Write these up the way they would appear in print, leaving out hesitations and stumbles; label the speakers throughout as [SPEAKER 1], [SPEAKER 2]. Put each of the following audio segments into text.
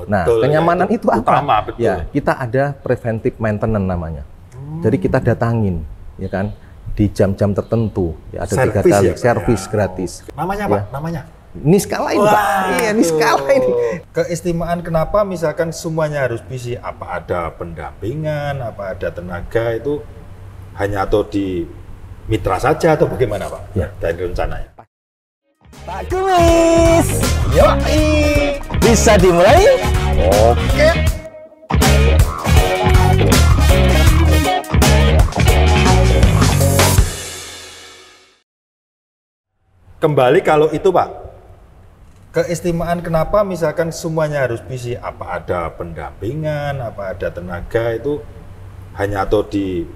[SPEAKER 1] Nah, kenyamanan itu apa?
[SPEAKER 2] Utama, betul.
[SPEAKER 1] Ya, kita ada preventive maintenance namanya. Jadi kita datangin, ya kan, di jam-jam tertentu. Ya, ada 3 kali servis gratis.
[SPEAKER 2] Namanya apa? Namanya?
[SPEAKER 1] Ini skala ini, Pak. Iya, ini skala ini.
[SPEAKER 2] Keistimewaan kenapa misalkan semuanya harus PC? Apa ada pendampingan, apa ada tenaga, itu hanya atau di mitra saja atau bagaimana, Pak?
[SPEAKER 1] Ya.
[SPEAKER 2] Dari rencananya.
[SPEAKER 3] Pak Kumis, yoi, bisa dimulai? Oke.
[SPEAKER 2] Kembali kalau itu, Pak, keistimewaan kenapa misalkan semuanya harus PC? Apa ada pendampingan, apa ada tenaga, itu hanya atau di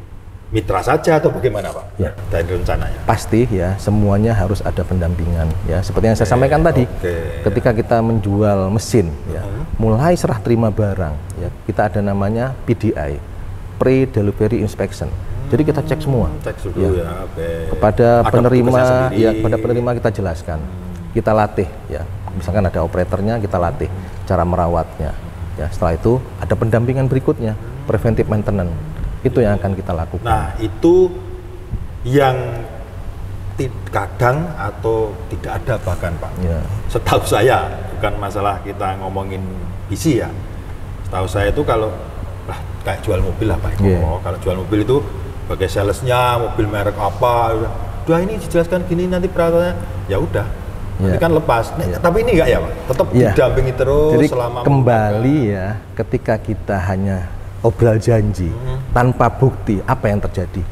[SPEAKER 2] mitra saja atau bagaimana, Pak?
[SPEAKER 1] Ya.
[SPEAKER 2] Dari rencananya.
[SPEAKER 1] Pasti ya, semuanya harus ada pendampingan. Ya, seperti yang saya sampaikan tadi, ketika kita menjual mesin, ya, mulai serah terima barang, ya, kita ada namanya PDI, Pre-Delivery Inspection. Jadi kita cek semua.
[SPEAKER 2] Cek dulu ya.
[SPEAKER 1] Kepada
[SPEAKER 2] Ada
[SPEAKER 1] penerima,
[SPEAKER 2] sendiri.
[SPEAKER 1] ya, kepada penerima kita jelaskan, kita latih, ya. Misalkan ada operatornya, kita latih cara merawatnya. Ya, setelah itu ada pendampingan berikutnya, preventive maintenance. Itu yang akan kita lakukan.
[SPEAKER 2] Nah, itu yang kadang atau tidak ada bahkan, Pak.
[SPEAKER 1] Ya.
[SPEAKER 2] Setahu saya, bukan masalah kita ngomongin isi ya. Setahu saya itu kalau kayak jual mobil lah, Pak. Kalau jual mobil itu sebagai salesnya, mobil merek apa, udah ini dijelaskan gini nanti perawatannya, ya udah. Nanti kan lepas. Tapi ini enggak ya, Pak? Tetap didampingi terus.
[SPEAKER 1] Jadi
[SPEAKER 2] selama
[SPEAKER 1] kembali ya, ketika kita hanya obral janji tanpa bukti, apa yang terjadi?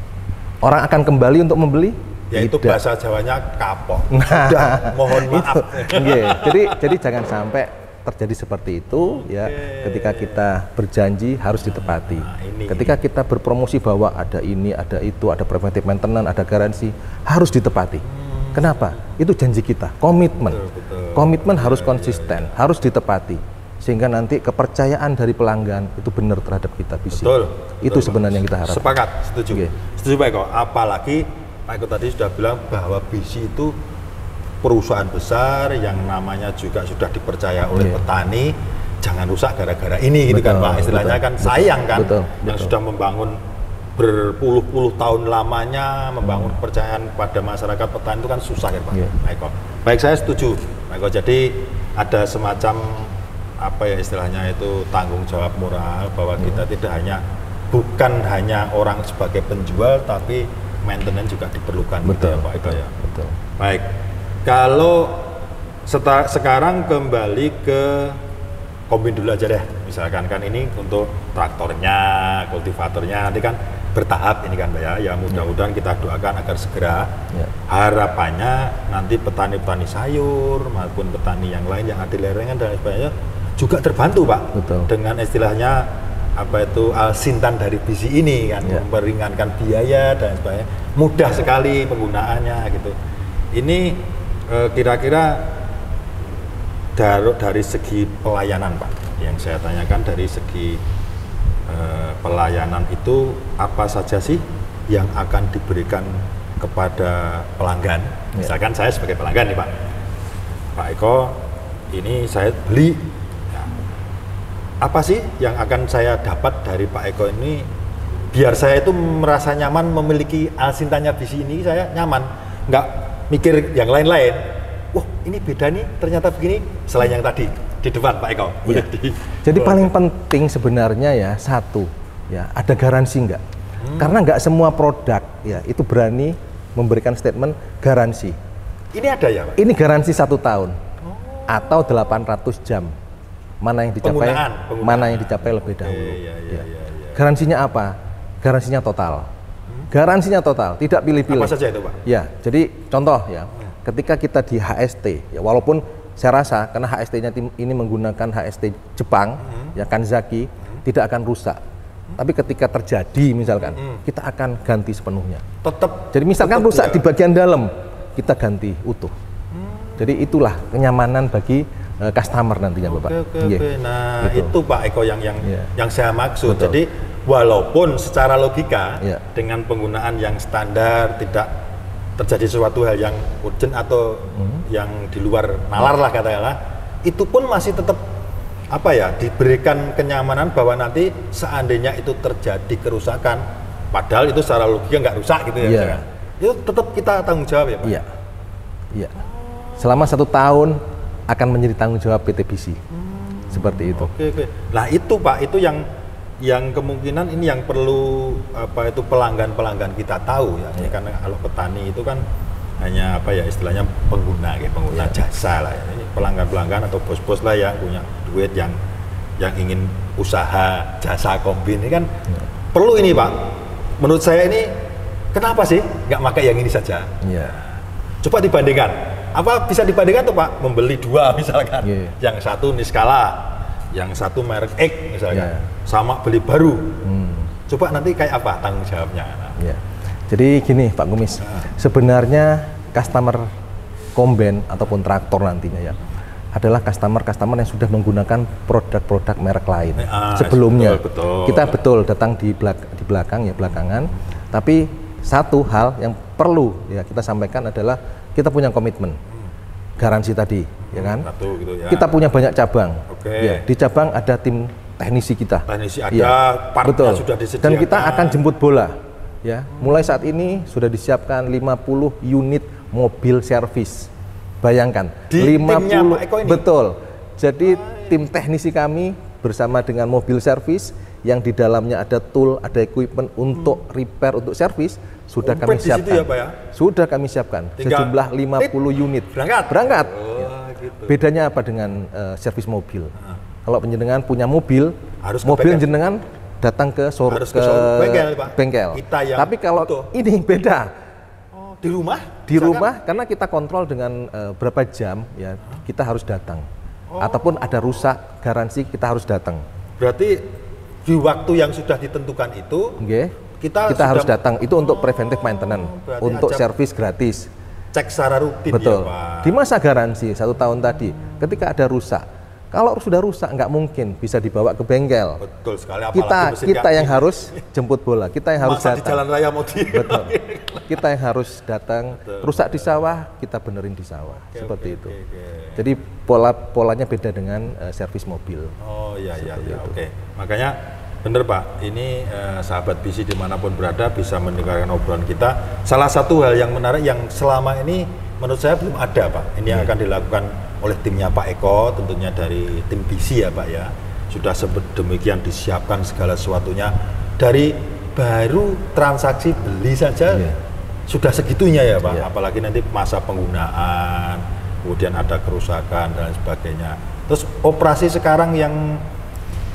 [SPEAKER 1] Orang akan kembali untuk membeli?
[SPEAKER 2] Ya itu bahasa Jawanya kapok. Udah, mohon maaf.
[SPEAKER 1] Jadi jangan sampai terjadi seperti itu. Ya, ketika kita berjanji harus ditepati. Ketika kita berpromosi bahwa ada ini, ada itu, ada preventive maintenance, ada garansi, harus ditepati. Kenapa? Itu janji kita, komitmen. Komitmen harus konsisten, harus ditepati. Sehingga nanti kepercayaan dari pelanggan itu benar terhadap kita bisa. Itu sebenarnya yang kita harapkan.
[SPEAKER 2] Sepakat, setuju. Setuju, Pak Eko. Apalagi Pak Eko tadi sudah bilang bahwa BC itu perusahaan besar yang namanya juga sudah dipercaya oleh petani. Jangan rusak gara-gara ini, gitu kan, Pak. Istilahnya kan sayang kan, yang sudah membangun berpuluh-puluh tahun lamanya, membangun kepercayaan pada masyarakat petani itu kan susah ya, Pak. Pak Eko. Baik, saya setuju, Pak Eko. Jadi ada semacam apa ya istilahnya itu tanggung jawab moral bahwa kita bukan hanya orang sebagai penjual, tapi maintenance juga diperlukan.
[SPEAKER 1] Betul,
[SPEAKER 2] gitu ya, Pak Eko ya.
[SPEAKER 1] Betul.
[SPEAKER 2] Baik, kalau sekarang kembali ke kombin dulu aja deh. Misalkan kan ini untuk traktornya, kultivatornya nanti kan bertahap ini kan, Pak ya. Ya mudah-mudahan kita doakan agar segera. Harapannya nanti petani-petani sayur maupun petani yang lain yang ada di lereng dan sebagainya juga terbantu, Pak. Dengan istilahnya apa itu alsintan dari BC ini kan, meringankan biaya dan sebagainya. Mudah sekali penggunaannya gitu. Ini kira-kira dari segi pelayanan, Pak, yang saya tanyakan dari segi pelayanan itu apa saja sih yang akan diberikan kepada pelanggan? Misalkan saya sebagai pelanggan nih, Pak Eko, ini saya beli, apa sih yang akan saya dapat dari Pak Eko ini biar saya itu merasa nyaman memiliki alsintannya BC ini, saya nyaman, nggak mikir yang lain-lain. Wah, ini beda nih, ternyata begini, selain yang tadi di depan, Pak Eko.
[SPEAKER 1] Jadi paling penting sebenarnya ya satu, ya ada garansi nggak? Karena nggak semua produk ya itu berani memberikan statement garansi.
[SPEAKER 2] Ini ada ya, Pak?
[SPEAKER 1] Ini garansi 1 tahun atau 800 jam. Mana yang dicapai? Mana yang dicapai lebih dahulu? Garansinya apa? Garansinya total. Garansinya total, tidak pilih-pilih.
[SPEAKER 2] Apa saja itu, Pak?
[SPEAKER 1] Ya, jadi contoh ya. Ketika kita di HST, ya walaupun saya rasa karena HST-nya ini menggunakan HST Jepang, ya Kanzaki, tidak akan rusak. Tapi ketika terjadi misalkan, kita akan ganti sepenuhnya. Jadi misalkan rusak di bagian dalam, kita ganti utuh. Jadi itulah kenyamanan bagi customer nantinya, Bapak.
[SPEAKER 2] Nah, itu Pak Eko yang saya maksud. Jadi walaupun secara logika dengan penggunaan yang standar tidak terjadi sesuatu hal yang urgent atau yang di luar nalar lah katakanlah, itu pun masih tetap apa ya, diberikan kenyamanan bahwa nanti seandainya itu terjadi kerusakan, padahal itu secara logika nggak rusak gitu ya, misalkan, itu tetap kita tanggung jawab ya Pak?
[SPEAKER 1] Iya, iya. Selama 1 tahun akan menjadi tanggung jawab PT BISI. Seperti itu.
[SPEAKER 2] Oke. Nah itu Pak, itu yang kemungkinan ini yang perlu apa itu pelanggan kita tahu ya. Ini karena kalau petani itu kan hanya apa ya istilahnya pengguna jasa lah ya. Ini pelanggan atau bos-bos lah yang punya duit yang ingin usaha jasa kombin ini kan perlu ini Pak. Menurut saya ini kenapa sih nggak pakai yang ini saja?
[SPEAKER 1] Iya.
[SPEAKER 2] Coba dibandingkan. Apa bisa dibandingkan tuh Pak? Membeli 2 misalkan. Yang satu Niskala, yang satu merek X misalkan. Sama beli baru. Coba nanti kayak apa tanggung jawabnya?
[SPEAKER 1] Jadi gini Pak Kumis, sebenarnya customer komben ataupun traktor nantinya ya adalah customer yang sudah menggunakan produk-produk merek lain sebelumnya. Betul. Kita datang di belakangan, tapi satu hal yang perlu ya kita sampaikan adalah kita punya komitmen garansi tadi, ya kan?
[SPEAKER 2] Gitu, ya.
[SPEAKER 1] Kita punya banyak cabang. Ya, di cabang ada tim teknisi kita.
[SPEAKER 2] Partnya sudah disediakan.
[SPEAKER 1] Dan kita akan jemput bola. Ya, mulai saat ini sudah disiapkan 50 unit mobil servis. Bayangkan,
[SPEAKER 2] di 50 Pak Eko ini?
[SPEAKER 1] Betul. Jadi tim teknisi kami bersama dengan mobil servis yang di dalamnya ada tool, ada equipment untuk repair, untuk servis sudah kami siapkan.
[SPEAKER 2] Ya, Pak, ya?
[SPEAKER 1] Sudah kami siapkan sejumlah 50 unit. Berangkat. Gitu. Bedanya apa dengan servis mobil? Kalau penjenengan punya mobil, mobil jenengan datang ke bengkel. Tapi kalau ini beda.
[SPEAKER 2] Di rumah?
[SPEAKER 1] Di rumah karena kita kontrol dengan berapa jam ya kita harus datang. Ataupun ada rusak garansi kita harus datang.
[SPEAKER 2] Berarti di waktu yang sudah ditentukan itu kita harus datang. Itu untuk preventive maintenance, untuk servis gratis. Cek secara rutin.
[SPEAKER 1] Betul.
[SPEAKER 2] Ya Pak.
[SPEAKER 1] Di masa garansi 1 tahun tadi, ketika ada rusak, kalau sudah rusak nggak mungkin bisa dibawa ke bengkel.
[SPEAKER 2] Betul sekali.
[SPEAKER 1] Kita yang harus jemput bola, kita yang harus datang.
[SPEAKER 2] Di jalan raya mau
[SPEAKER 1] Betul. Kita yang harus datang. Rusak di sawah, kita benerin di sawah. Seperti itu. Jadi polanya beda dengan servis mobil.
[SPEAKER 2] Oh iya. Oke. Makanya bener Pak, ini sahabat BISI dimanapun berada bisa mendengarkan obrolan kita. Salah satu hal yang menarik yang selama ini menurut saya belum ada Pak. Ini yang akan dilakukan oleh timnya Pak Eko, tentunya dari tim BISI ya Pak ya. Sudah demikian disiapkan segala sesuatunya. Dari baru transaksi beli saja sudah segitunya ya Pak. Apalagi nanti masa penggunaan, kemudian ada kerusakan dan sebagainya. Terus operasi sekarang yang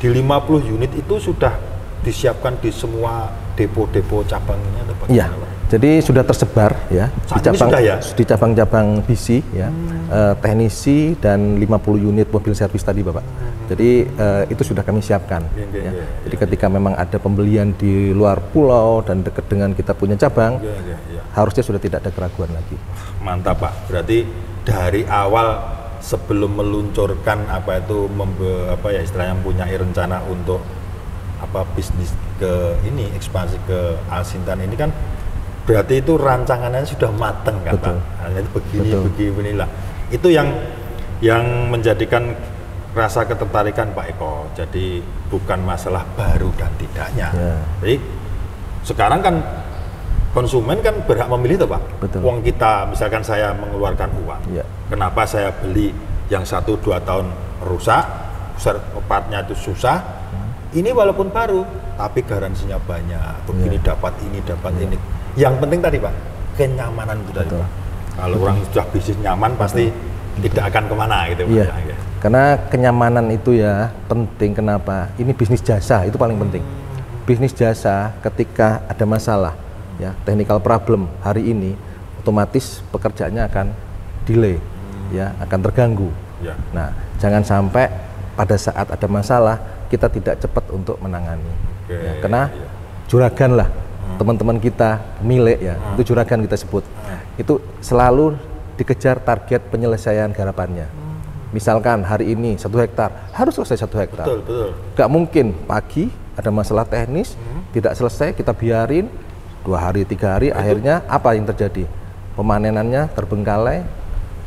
[SPEAKER 2] di 50 unit itu sudah disiapkan di semua depo-depo cabangnya atau bagaimana Pak?
[SPEAKER 1] Jadi sudah tersebar ya di cabang-cabang BISI ya, teknisi dan 50 unit mobil servis tadi Bapak. Jadi itu sudah kami siapkan. Jadi ketika memang ada pembelian di luar pulau dan dekat dengan kita punya cabang, harusnya sudah tidak ada keraguan lagi.
[SPEAKER 2] Mantap Pak. Berarti dari awal sebelum meluncurkan istilahnya punya rencana untuk bisnis ke ini ekspansi ke Al-Sintan ini kan berarti itu rancangannya sudah mateng kan Pak. Hanya beginilah. Itu yang menjadikan rasa ketertarikan Pak Eko. Jadi bukan masalah baru dan tidaknya. Jadi sekarang kan konsumen kan berhak memilih tuh Pak. Uang kita, misalkan saya mengeluarkan uang, kenapa saya beli yang 1-2 tahun rusak, partnya itu susah, ini walaupun baru, tapi garansinya banyak, begini dapat ini. Yang penting tadi Pak, kenyamanan itu tadi Pak. Kalau orang sudah bisnis nyaman pasti tidak akan kemana gitu Pak.
[SPEAKER 1] Karena kenyamanan itu ya penting, kenapa? Ini bisnis jasa, itu paling penting. Bisnis jasa ketika ada masalah, ya technical problem hari ini otomatis pekerjaannya akan delay, ya akan terganggu. Nah, jangan sampai pada saat ada masalah kita tidak cepat untuk menangani. Karena juragan lah teman-teman kita milik ya, itu juragan kita sebut. Itu selalu dikejar target penyelesaian garapannya. Misalkan hari ini 1 hektar harus selesai 1 hektar.
[SPEAKER 2] Betul.
[SPEAKER 1] Gak mungkin pagi ada masalah teknis tidak selesai kita biarin 2 hari 3 hari, akhirnya apa yang terjadi? Pemanenannya terbengkalai,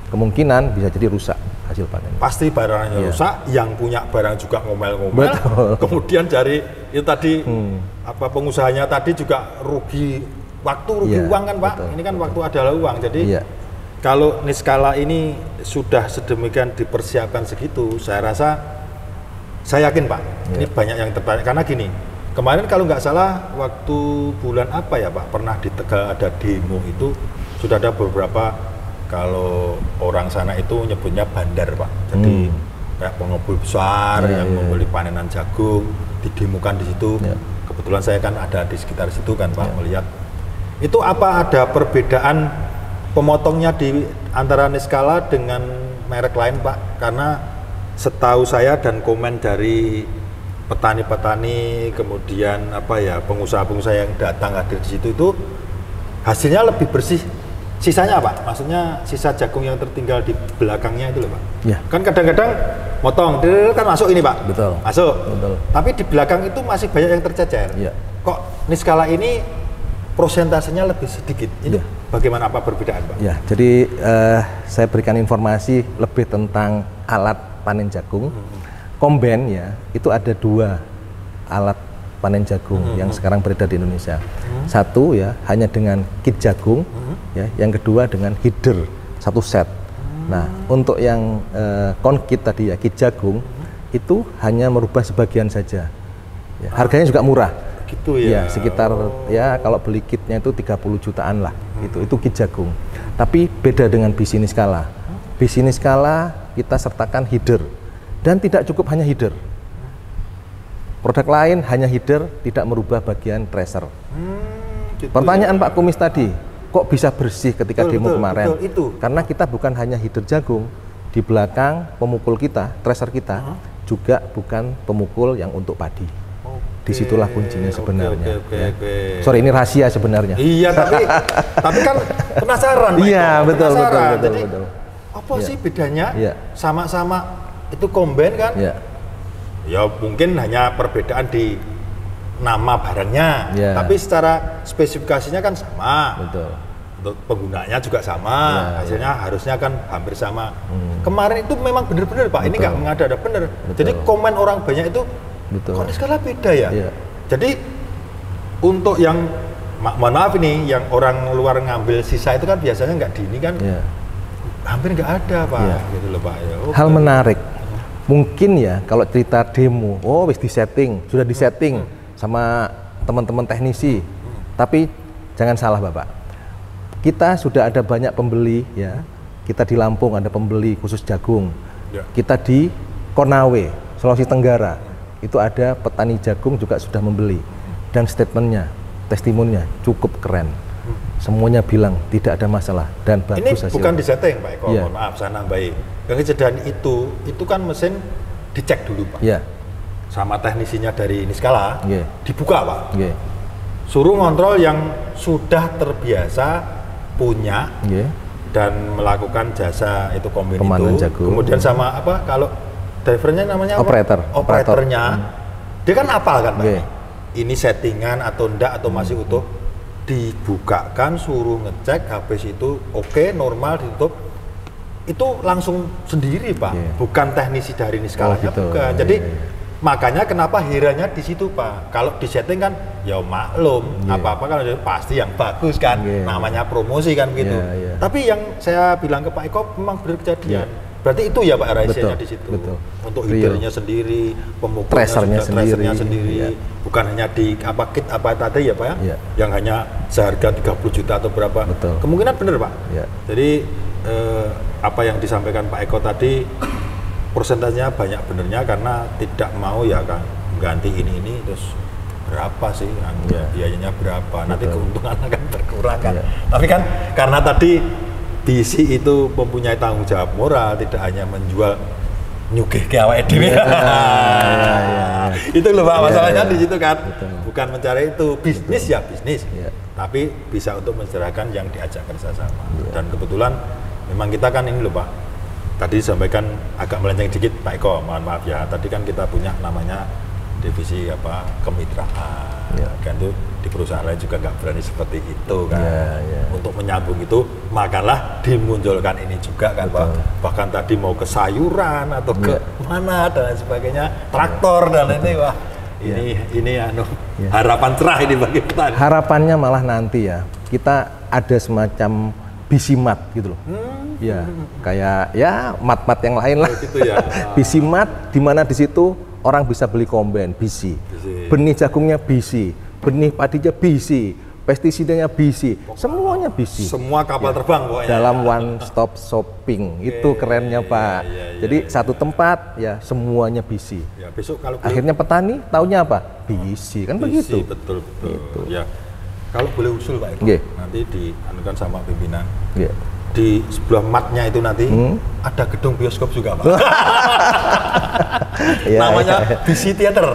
[SPEAKER 1] kemungkinan bisa jadi rusak hasil panen.
[SPEAKER 2] Pasti barangnya
[SPEAKER 1] Iya.
[SPEAKER 2] rusak, yang punya barang juga ngomel-ngomel.
[SPEAKER 1] Betul.
[SPEAKER 2] Kemudian dari itu tadi apa pengusahanya tadi juga rugi waktu, rugi
[SPEAKER 1] Iya,
[SPEAKER 2] uang kan Pak.
[SPEAKER 1] betul,
[SPEAKER 2] Ini kan waktu adalah uang. Jadi
[SPEAKER 1] Iya.
[SPEAKER 2] kalau Niskala ini sudah sedemikian dipersiapkan segitu, saya rasa saya yakin Pak, ini banyak yang tertarik karena gini. Kemarin kalau nggak salah waktu bulan apa ya Pak, pernah di Tegal ada demo itu sudah ada beberapa, kalau orang sana itu nyebutnya bandar Pak. Jadi kayak pengepul besar yang membeli panenan jagung didemukan di situ.
[SPEAKER 1] Iya.
[SPEAKER 2] Kebetulan saya kan ada di sekitar situ kan Pak, melihat. Itu apa ada perbedaan pemotongnya di antara Niskala dengan merek lain Pak? Karena setahu saya dan komen dari petani-petani, kemudian apa ya, pengusaha-pengusaha yang datang hadir di situ itu hasilnya lebih bersih. Sisanya Pak, maksudnya sisa jagung yang tertinggal di belakangnya itu loh Pak.
[SPEAKER 1] Iya.
[SPEAKER 2] Kan kadang-kadang motong, kan masuk ini Pak.
[SPEAKER 1] Betul.
[SPEAKER 2] Masuk.
[SPEAKER 1] Betul.
[SPEAKER 2] Tapi di belakang itu masih banyak yang tercecer.
[SPEAKER 1] Iya.
[SPEAKER 2] Kok Niskala ini prosentasenya lebih sedikit? Ini
[SPEAKER 1] Iya.
[SPEAKER 2] bagaimana apa perbedaan Pak?
[SPEAKER 1] Ya, jadi saya berikan informasi lebih tentang alat panen jagung. Komben ya, itu ada 2 alat panen jagung yang sekarang beredar di Indonesia. Satu ya hanya dengan kit jagung, ya. Yang kedua dengan header, satu set. Nah, untuk yang konkit tadi ya, kit jagung itu hanya merubah sebagian saja. Ya, harganya juga murah.
[SPEAKER 2] Gitu ya.
[SPEAKER 1] Ya, sekitar ya kalau beli kitnya itu 30 jutaan lah. Itu kit jagung. Tapi beda dengan biji Niskala. Biji Niskala kita sertakan header dan tidak cukup hanya header. Produk lain hanya header, tidak merubah bagian tracer.
[SPEAKER 2] Gitu
[SPEAKER 1] Pertanyaan
[SPEAKER 2] ya.
[SPEAKER 1] Pak Kumis tadi, kok bisa bersih ketika
[SPEAKER 2] Betul,
[SPEAKER 1] demo
[SPEAKER 2] betul,
[SPEAKER 1] kemarin?
[SPEAKER 2] betul, itu.
[SPEAKER 1] Karena kita bukan hanya header jagung, di belakang pemukul kita, tracer kita juga bukan pemukul yang untuk padi. Disitulah kuncinya sebenarnya.
[SPEAKER 2] Oke.
[SPEAKER 1] Ya. Sorry, ini rahasia sebenarnya.
[SPEAKER 2] Iya, tapi kan penasaran Pak.
[SPEAKER 1] Iya,
[SPEAKER 2] Eko.
[SPEAKER 1] betul,
[SPEAKER 2] Penasaran.
[SPEAKER 1] betul.
[SPEAKER 2] Jadi, apa
[SPEAKER 1] Iya.
[SPEAKER 2] sih bedanya?
[SPEAKER 1] Iya.
[SPEAKER 2] Sama-sama itu komben kan?
[SPEAKER 1] Ya,
[SPEAKER 2] Ya mungkin hanya perbedaan di nama barangnya,
[SPEAKER 1] Iya.
[SPEAKER 2] tapi secara spesifikasinya kan sama.
[SPEAKER 1] betul.
[SPEAKER 2] Untuk penggunanya juga sama,
[SPEAKER 1] Iya,
[SPEAKER 2] hasilnya harusnya kan hampir sama. Kemarin itu memang benar-benar Pak, ini
[SPEAKER 1] Betul.
[SPEAKER 2] nggak mengada-ada benar.
[SPEAKER 1] Betul.
[SPEAKER 2] Jadi komen orang banyak itu,
[SPEAKER 1] Betul.
[SPEAKER 2] kok Niskala beda ya?
[SPEAKER 1] Iya.
[SPEAKER 2] Jadi untuk yang mohon maaf ini, yang orang luar ngambil sisa itu kan biasanya nggak di ini kan,
[SPEAKER 1] Ya.
[SPEAKER 2] hampir nggak ada Pak,
[SPEAKER 1] Iya.
[SPEAKER 2] gitu loh Pak. Ya,
[SPEAKER 1] Hal menarik, mungkin ya kalau cerita demo, oh wis disetting, sudah disetting sama teman-teman teknisi. Tapi jangan salah Bapak, kita sudah ada banyak pembeli ya. Kita di Lampung ada pembeli khusus jagung.
[SPEAKER 2] Ya.
[SPEAKER 1] Kita di Konawe, Sulawesi Tenggara, itu ada petani jagung juga sudah membeli. Dan statementnya, testimoninya cukup keren. Semuanya bilang tidak ada masalah dan bagus
[SPEAKER 2] Ini
[SPEAKER 1] hasilnya.
[SPEAKER 2] bukan disetting Pak Eko,
[SPEAKER 1] Iya.
[SPEAKER 2] mohon maaf saya nambahin. Yang kejadian itu kan mesin dicek dulu Pak,
[SPEAKER 1] Ya,
[SPEAKER 2] sama teknisinya dari Niskala,
[SPEAKER 1] Iya.
[SPEAKER 2] dibuka Pak.
[SPEAKER 1] ya,
[SPEAKER 2] Suruh ngontrol yang sudah terbiasa punya
[SPEAKER 1] ya.
[SPEAKER 2] dan melakukan jasa itu kombin
[SPEAKER 1] Pemanen
[SPEAKER 2] itu.
[SPEAKER 1] jagung.
[SPEAKER 2] Kemudian sama apa kalau drivernya namanya apa?
[SPEAKER 1] Operator.
[SPEAKER 2] Operatornya. Dia kan apal kan Pak?
[SPEAKER 1] Iya.
[SPEAKER 2] Ini settingan atau enggak atau masih utuh, dibukakan, suruh ngecek, habis itu oke, normal, ditutup. Itu langsung sendiri Pak,
[SPEAKER 1] Iya.
[SPEAKER 2] bukan teknisi dari Niskala,
[SPEAKER 1] Oh, gitu.
[SPEAKER 2] bukan.
[SPEAKER 1] Iya,
[SPEAKER 2] Jadi
[SPEAKER 1] iya.
[SPEAKER 2] makanya kenapa hiranya di situ Pak. Kalau di setting kan ya maklum,
[SPEAKER 1] Iya.
[SPEAKER 2] apa-apa kan pasti yang bagus kan,
[SPEAKER 1] Iya.
[SPEAKER 2] namanya promosi kan gitu.
[SPEAKER 1] Iya, iya.
[SPEAKER 2] Tapi yang saya bilang ke Pak Eko memang benar kejadian.
[SPEAKER 1] Iya.
[SPEAKER 2] Berarti itu ya Pak rahasianya
[SPEAKER 1] Betul,
[SPEAKER 2] di situ.
[SPEAKER 1] betul.
[SPEAKER 2] Untuk
[SPEAKER 1] Real.
[SPEAKER 2] headernya sendiri, pemukulnya
[SPEAKER 1] Tracernya
[SPEAKER 2] sudah, tracernya
[SPEAKER 1] sendiri,
[SPEAKER 2] sendiri.
[SPEAKER 1] iya.
[SPEAKER 2] Bukan hanya di apa kit apa tadi ya Pak ya,
[SPEAKER 1] Iya.
[SPEAKER 2] yang hanya seharga 30 juta atau berapa.
[SPEAKER 1] Betul.
[SPEAKER 2] Kemungkinan benar Pak.
[SPEAKER 1] Iya.
[SPEAKER 2] Jadi apa yang disampaikan Pak Eko tadi persentasenya banyak benernya karena tidak mau ya kan ganti ini terus berapa sih
[SPEAKER 1] Iya.
[SPEAKER 2] biayanya berapa, nanti
[SPEAKER 1] Betul.
[SPEAKER 2] keuntungan akan berkurang kan.
[SPEAKER 1] Iya.
[SPEAKER 2] Tapi kan karena tadi BC itu mempunyai tanggung jawab moral, tidak hanya menjual nyugih ke awake dhewe. Itu loh Pak, masalahnya
[SPEAKER 1] iya.
[SPEAKER 2] di situ kan.
[SPEAKER 1] Betul.
[SPEAKER 2] Bukan mencari itu, bisnis ya bisnis.
[SPEAKER 1] Iya.
[SPEAKER 2] Tapi bisa untuk mencerahkan yang diajak kerjasama.
[SPEAKER 1] Iya.
[SPEAKER 2] Dan kebetulan memang kita kan ini loh Pak. Tadi disampaikan agak melenceng dikit Pak Eko, mohon maaf ya. Tadi kan kita punya namanya divisi apa kemitraan. Kan tuh di perusahaan lain juga nggak berani seperti itu kan. Untuk menyambung itu makalah dimunculkan ini juga kan Pak. Bahkan tadi mau ke sayuran atau ke mana dan lain sebagainya, traktor dan ini wah ini harapan cerah ini bagi petani.
[SPEAKER 1] Harapannya malah nanti ya kita ada semacam bisi mat gitu loh. Ya, kayak ya mat-mat yang lain lah. Gitu ya. Bisi mat di mana di situ orang bisa beli komben bisi. Benih jagungnya bisi, benih padinya bisi, pestisidanya bisi, semuanya bisi.
[SPEAKER 2] Semua kapal terbang pokoknya.
[SPEAKER 1] Dalam one stop shopping. Itu kerennya Pak. Jadi satu tempat ya semuanya bisi.
[SPEAKER 2] Ya, besok kalau
[SPEAKER 1] akhirnya petani taunya apa? Bisi kan begitu.
[SPEAKER 2] Betul. Gitu. Ya. Kalau boleh usul Pak Eko, nanti dianukan sama pimpinan. Di sebelah matnya itu nanti ada gedung bioskop juga Pak. Namanya Bisi Theater.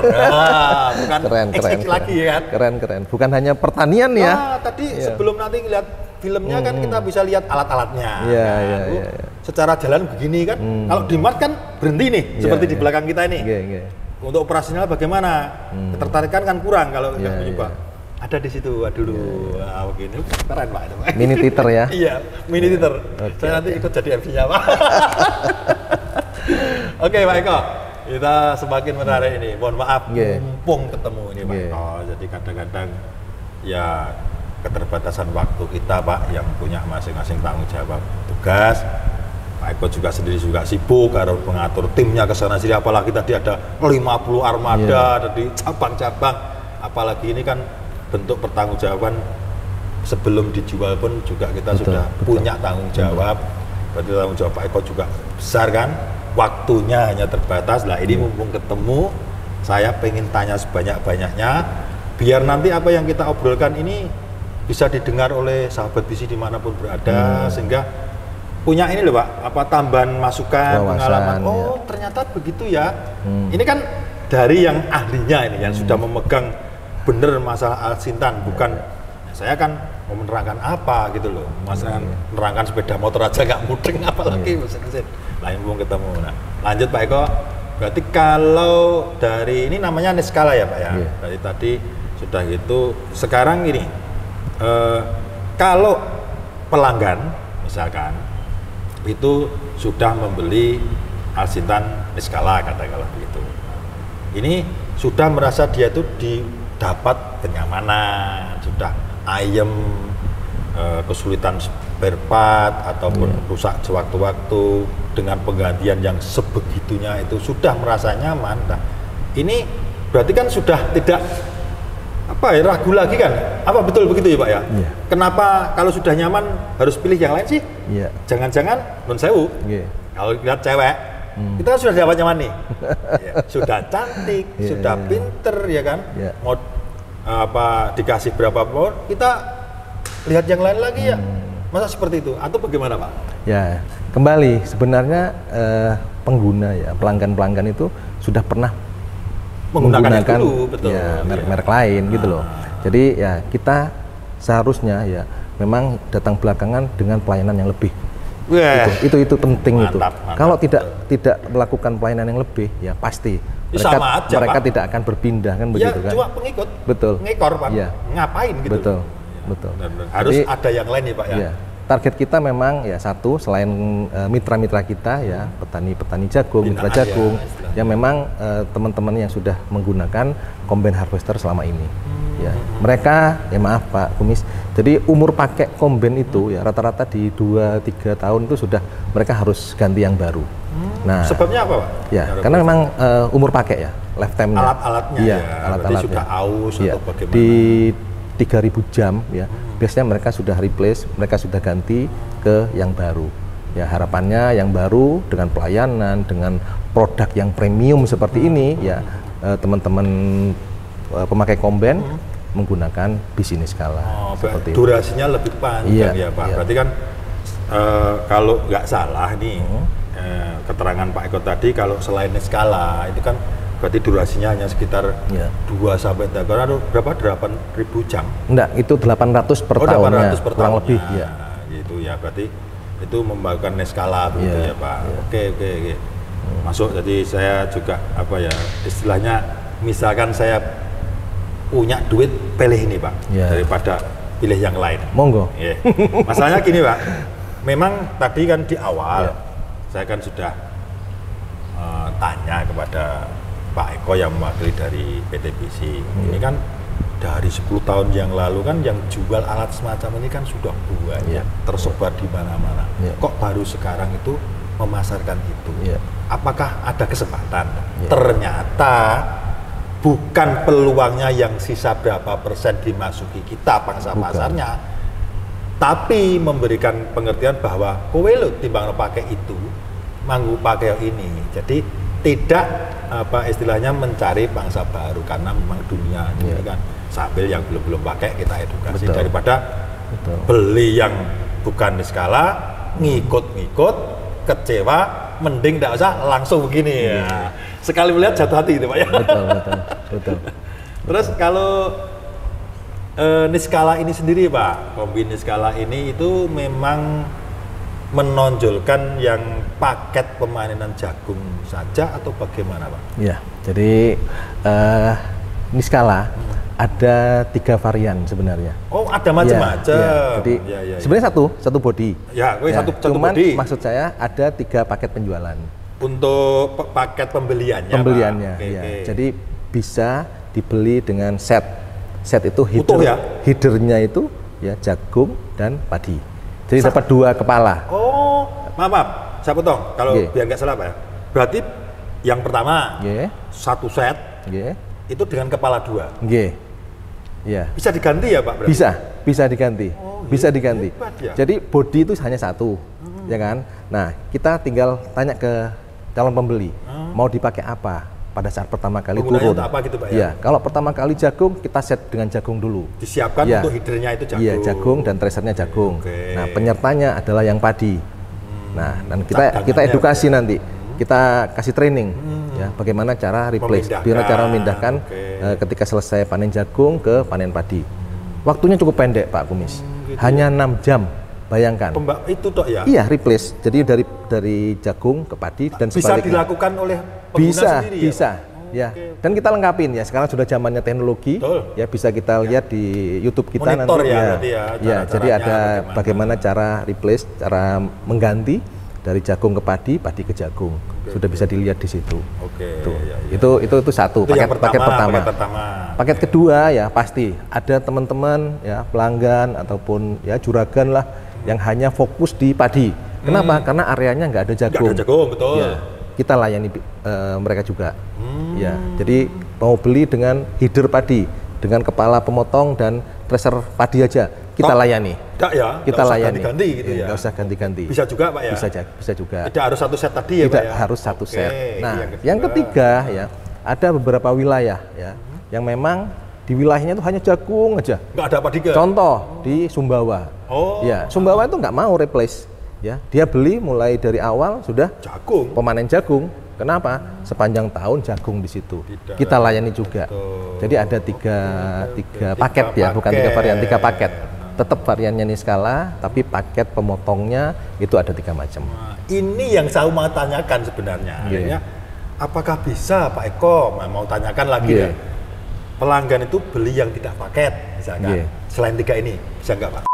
[SPEAKER 2] Bukan
[SPEAKER 1] keren
[SPEAKER 2] lagi ya kan.
[SPEAKER 1] Keren. Bukan hanya pertanian ya.
[SPEAKER 2] Tadi sebelum nanti lihat filmnya kan kita bisa lihat alat-alatnya. Secara jalan begini kan. Kalau di mat kan berhenti nih, seperti di belakang kita ini. Untuk operasional bagaimana? Ketertarikan kan kurang kalau nggak mencoba. Ada di situ, dulu, begini, keren Pak.
[SPEAKER 1] Mini theater ya?
[SPEAKER 2] Iya, mini theater. Saya nanti ikut jadi MC-nya Pak. Oke Pak Eko, kita semakin menarik ini. Mohon maaf, mumpung ketemu ini Pak Eko. Jadi kadang-kadang ya keterbatasan waktu kita Pak, yang punya masing-masing tanggung jawab tugas. Pak Eko juga sendiri juga sibuk harus mengatur timnya ke sana sini. Apalagi tadi ada 50 armada dari cabang-cabang. Apalagi ini kan bentuk pertanggungjawaban sebelum dijual pun juga kita sudah punya tanggung jawab. Berarti tanggung jawab Pak Eko juga besar kan, waktunya hanya terbatas. Lah ini mumpung ketemu, saya pengen tanya sebanyak-banyaknya biar nanti apa yang kita obrolkan ini bisa didengar oleh sahabat Bisi dimanapun berada, sehingga punya ini loh Pak, apa tambahan masukan, pengalaman. Oh ternyata begitu ya. Ini kan dari yang ahlinya ini yang sudah memegang bener masalah Al-Sintan, bukan saya kan mau menerangkan apa gitu loh, menerangkan sepeda motor aja nggak mudeng apalagi mesin-mesin. Lain belum ketemu. Nah, lanjut Pak Eko, berarti kalau dari ini namanya Niskala ya Pak ya, dari tadi sudah gitu. Sekarang ini kalau pelanggan misalkan itu sudah membeli Al-Sintan Niskala katakanlah begitu, ini sudah merasa dia itu dapat kenyamanan, sudah ayem, kesulitan spare part ataupun rusak sewaktu-waktu dengan penggantian yang sebegitunya itu sudah merasa nyaman. Nah, ini berarti kan sudah tidak ragu lagi kan? Apa betul begitu ya Pak ya? Kenapa kalau sudah nyaman harus pilih yang lain sih? Jangan-jangan non sewu. Kalau lihat cewek kita kan sudah dapat nyaman nih, sudah cantik, sudah pinter ya kan, mau dikasih berapa pun kita lihat yang lain lagi ya, masa seperti itu atau bagaimana Pak?
[SPEAKER 1] Ya kembali sebenarnya pengguna ya pelanggan itu sudah pernah menggunakan merek-merek lain gitu loh. Jadi ya kita seharusnya ya memang datang belakangan dengan pelayanan yang lebih. Itu penting. Mantap. Kalau tidak melakukan pelayanan yang lebih ya pasti mereka tidak akan berpindah kan begitu kan.
[SPEAKER 2] Cuma pengikut.
[SPEAKER 1] Betul.
[SPEAKER 2] Ngekor Pak. Ngapain gitu.
[SPEAKER 1] Betul.
[SPEAKER 2] Harus ada yang lain nih Pak ya.
[SPEAKER 1] Target kita memang ya satu selain mitra-mitra kita ya petani jagung, mitra jagung yang memang teman-teman yang sudah menggunakan combine harvester selama ini. Ya, mereka ya maaf Pak Kumis. Jadi umur pakai combine itu ya rata-rata di 2-3 tahun itu sudah mereka harus ganti yang baru. Nah,
[SPEAKER 2] sebabnya apa Pak?
[SPEAKER 1] Ya, karena memang umur pakai ya, lifetime-nya.
[SPEAKER 2] Alat-alatnya alat-alatnya sudah aus atau bagaimana? Di 3000 jam ya. Biasanya mereka sudah replace, mereka sudah ganti ke yang baru. Ya, harapannya yang baru dengan pelayanan, dengan produk yang premium seperti ini ya teman-teman pemakai combine menggunakan Bisi Niskala. Seperti durasinya lebih panjang ya Pak. Berarti kan kalau nggak salah nih keterangan Pak Eko tadi kalau selain Niskala itu kan berarti durasinya hanya sekitar 2 sampai berapa 8.000 jam.
[SPEAKER 1] Enggak, itu 800 per tahunnya.
[SPEAKER 2] 800 per
[SPEAKER 1] kurang
[SPEAKER 2] tahunnya.
[SPEAKER 1] lebih ya.
[SPEAKER 2] Gitu ya, berarti itu membagikan Niskala begitu ya Pak. Oke. Masuk, jadi saya juga istilahnya misalkan saya punya duit, pilih ini Pak,
[SPEAKER 1] Ya.
[SPEAKER 2] daripada pilih yang lain.
[SPEAKER 1] Monggo.
[SPEAKER 2] Iya. Masalahnya gini Pak, memang tadi kan di awal
[SPEAKER 1] Ya.
[SPEAKER 2] saya kan sudah tanya kepada Pak Eko yang mewakili dari PT BISI. Ini kan dari 10 tahun yang lalu kan yang jual alat semacam ini kan sudah banyak,
[SPEAKER 1] Ya.
[SPEAKER 2] tersebar di mana-mana.
[SPEAKER 1] Ya.
[SPEAKER 2] Kok baru sekarang itu memasarkan itu?
[SPEAKER 1] Ya.
[SPEAKER 2] Apakah ada kesempatan?
[SPEAKER 1] Ya.
[SPEAKER 2] Ternyata bukan peluangnya yang sisa berapa persen dimasuki kita pangsa
[SPEAKER 1] Bukan.
[SPEAKER 2] pasarnya, tapi memberikan pengertian bahwa kowe lo timbang lo pakai itu, manggu pakai ini. Jadi tidak apa istilahnya mencari pangsa baru, karena memang dunia ini
[SPEAKER 1] Ya.
[SPEAKER 2] kan sambil yang belum pakai kita edukasi.
[SPEAKER 1] Betul.
[SPEAKER 2] Daripada
[SPEAKER 1] Betul.
[SPEAKER 2] beli yang bukan skala, ngikut-ngikut, kecewa, mending tidak usah langsung begini ya. Sekali melihat jatuh hati itu Pak ya.
[SPEAKER 1] Betul.
[SPEAKER 2] Terus kalau Niskala ini sendiri Pak, kombi Niskala ini itu memang menonjolkan yang paket pemanenan jagung saja atau bagaimana Pak?
[SPEAKER 1] Ya, jadi Niskala ada 3 varian sebenarnya.
[SPEAKER 2] Oh ada macam-macam.
[SPEAKER 1] Ya. Jadi
[SPEAKER 2] Ya.
[SPEAKER 1] sebenarnya satu body.
[SPEAKER 2] Ya, satu
[SPEAKER 1] cuman
[SPEAKER 2] body.
[SPEAKER 1] maksud saya ada 3 paket penjualan.
[SPEAKER 2] Untuk paket pembeliannya.
[SPEAKER 1] Pembeliannya,
[SPEAKER 2] Pak.
[SPEAKER 1] ya.
[SPEAKER 2] Oke.
[SPEAKER 1] Jadi bisa dibeli dengan set. Set itu
[SPEAKER 2] Utuh ya?
[SPEAKER 1] headernya itu ya jagung dan padi. Jadi dapat 2 kepala.
[SPEAKER 2] Oh, maaf, saya potong. Kalau
[SPEAKER 1] Oke.
[SPEAKER 2] biar nggak salah Pak ya. Berarti yang pertama
[SPEAKER 1] Nggih.
[SPEAKER 2] satu set
[SPEAKER 1] Nggih.
[SPEAKER 2] itu dengan kepala 2.
[SPEAKER 1] Nggih. Ya.
[SPEAKER 2] Bisa diganti ya Pak? Berarti?
[SPEAKER 1] Bisa diganti.
[SPEAKER 2] Oh,
[SPEAKER 1] Bisa
[SPEAKER 2] iya.
[SPEAKER 1] diganti.
[SPEAKER 2] Hebat ya.
[SPEAKER 1] Jadi body itu hanya satu, ya kan? Nah, kita tinggal tanya ke calon pembeli, mau dipakai apa pada saat pertama kali
[SPEAKER 2] Penggunaannya
[SPEAKER 1] turun.
[SPEAKER 2] untuk apa gitu, Pak, ya?
[SPEAKER 1] Iya, kalau pertama kali jagung kita set dengan jagung dulu.
[SPEAKER 2] Disiapkan
[SPEAKER 1] Iya.
[SPEAKER 2] untuk hidernya itu jagung.
[SPEAKER 1] Iya, jagung dan tracernya jagung.
[SPEAKER 2] Oke.
[SPEAKER 1] Nah, penyertanya adalah yang padi. Nah, dan kita
[SPEAKER 2] Cadangannya,
[SPEAKER 1] edukasi
[SPEAKER 2] oke.
[SPEAKER 1] nanti. Kita kasih training ya, bagaimana cara replace, bagaimana cara memindahkan
[SPEAKER 2] Oke.
[SPEAKER 1] ketika selesai panen jagung ke panen padi. Waktunya cukup pendek, Pak Kumis.
[SPEAKER 2] Gitu
[SPEAKER 1] Hanya 6 jam. Bayangkan.
[SPEAKER 2] Itu toh ya?
[SPEAKER 1] Iya, replace. Jadi dari jagung ke padi dan
[SPEAKER 2] Bisa
[SPEAKER 1] sebaliknya.
[SPEAKER 2] dilakukan oleh pengguna sendiri
[SPEAKER 1] Bisa.
[SPEAKER 2] ya?
[SPEAKER 1] Ya, dan kita lengkapin ya. Sekarang sudah zamannya teknologi.
[SPEAKER 2] Betul.
[SPEAKER 1] Ya, bisa kita lihat di YouTube kita
[SPEAKER 2] Monitor
[SPEAKER 1] nanti.
[SPEAKER 2] ya, berarti ya,
[SPEAKER 1] Ya,
[SPEAKER 2] cara-caranya
[SPEAKER 1] jadi ada
[SPEAKER 2] bagaimana.
[SPEAKER 1] bagaimana cara replace, cara mengganti dari jagung ke padi, padi ke jagung. Sudah bisa dilihat di situ.
[SPEAKER 2] Oke.
[SPEAKER 1] Tuh.
[SPEAKER 2] Ya, ya.
[SPEAKER 1] Itu satu
[SPEAKER 2] Itu yang
[SPEAKER 1] paket pertama.
[SPEAKER 2] Paket pertama.
[SPEAKER 1] Paket kedua ya pasti ada teman-teman ya pelanggan ataupun ya juragan lah yang hanya fokus di padi. Kenapa? Karena areanya nggak ada
[SPEAKER 2] Nggak
[SPEAKER 1] jagung.
[SPEAKER 2] ada jagung, betul.
[SPEAKER 1] Ya, kita layani mereka juga. Ya, jadi mau beli dengan header padi, dengan kepala pemotong dan tracer padi aja kita layani.
[SPEAKER 2] Enggak ya?
[SPEAKER 1] Kita
[SPEAKER 2] nggak usah
[SPEAKER 1] layani.
[SPEAKER 2] ganti-ganti gitu ya?
[SPEAKER 1] Nggak usah ganti-ganti.
[SPEAKER 2] Bisa juga Pak ya?
[SPEAKER 1] Bisa juga.
[SPEAKER 2] Tidak harus satu set tadi ya
[SPEAKER 1] Tidak
[SPEAKER 2] Pak ya?
[SPEAKER 1] harus satu
[SPEAKER 2] Oke,
[SPEAKER 1] set.
[SPEAKER 2] itu
[SPEAKER 1] Nah,
[SPEAKER 2] kedua.
[SPEAKER 1] yang ketiga ya ada beberapa wilayah ya yang memang di wilayahnya itu hanya jagung aja.
[SPEAKER 2] Nggak ada padi ke?
[SPEAKER 1] Contoh di Sumbawa.
[SPEAKER 2] Oh.
[SPEAKER 1] Ya, Sumbawa itu nggak mau replace. Ya, dia beli mulai dari awal sudah
[SPEAKER 2] Jagung.
[SPEAKER 1] pemanen jagung. Kenapa? Sepanjang tahun jagung di situ.
[SPEAKER 2] Tidak.
[SPEAKER 1] Kita layani juga.
[SPEAKER 2] Betul.
[SPEAKER 1] Jadi ada tiga paket ya, bukan 3 varian, 3 paket. Tetap variannya Niskala, tapi paket pemotongnya itu ada 3 macam.
[SPEAKER 2] Nah, ini yang saya mau tanyakan sebenarnya.
[SPEAKER 1] Iya.
[SPEAKER 2] Akhirnya, apakah bisa Pak Eko, mau tanyakan lagi
[SPEAKER 1] Iya.
[SPEAKER 2] ya, pelanggan itu beli yang tidak paket misalkan,
[SPEAKER 1] Iya.
[SPEAKER 2] selain 3 ini, bisa nggak Pak?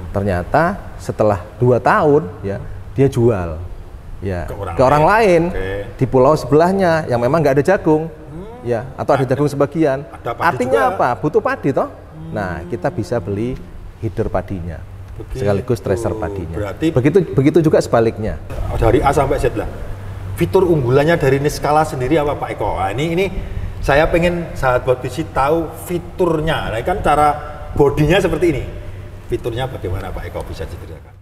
[SPEAKER 1] Ternyata setelah 2 tahun ya dia jual ya
[SPEAKER 2] Ke orang
[SPEAKER 1] lain
[SPEAKER 2] Oke.
[SPEAKER 1] di pulau sebelahnya yang memang nggak ada jagung ya atau ada jagung sebagian.
[SPEAKER 2] Ada padi
[SPEAKER 1] Artinya
[SPEAKER 2] juga.
[SPEAKER 1] apa? Butuh padi toh. Nah, kita bisa beli header padinya
[SPEAKER 2] Begitu.
[SPEAKER 1] sekaligus tracer padinya.
[SPEAKER 2] Berarti-
[SPEAKER 1] begitu juga sebaliknya.
[SPEAKER 2] Dari A sampai Z lah. Fitur unggulannya dari Niskala sendiri apa Pak Eko? Nah, ini saya pengen sahabat BISI tahu fiturnya. Nah, kan cara bodinya seperti ini. Fiturnya bagaimana Pak Eko, bisa diceritakan?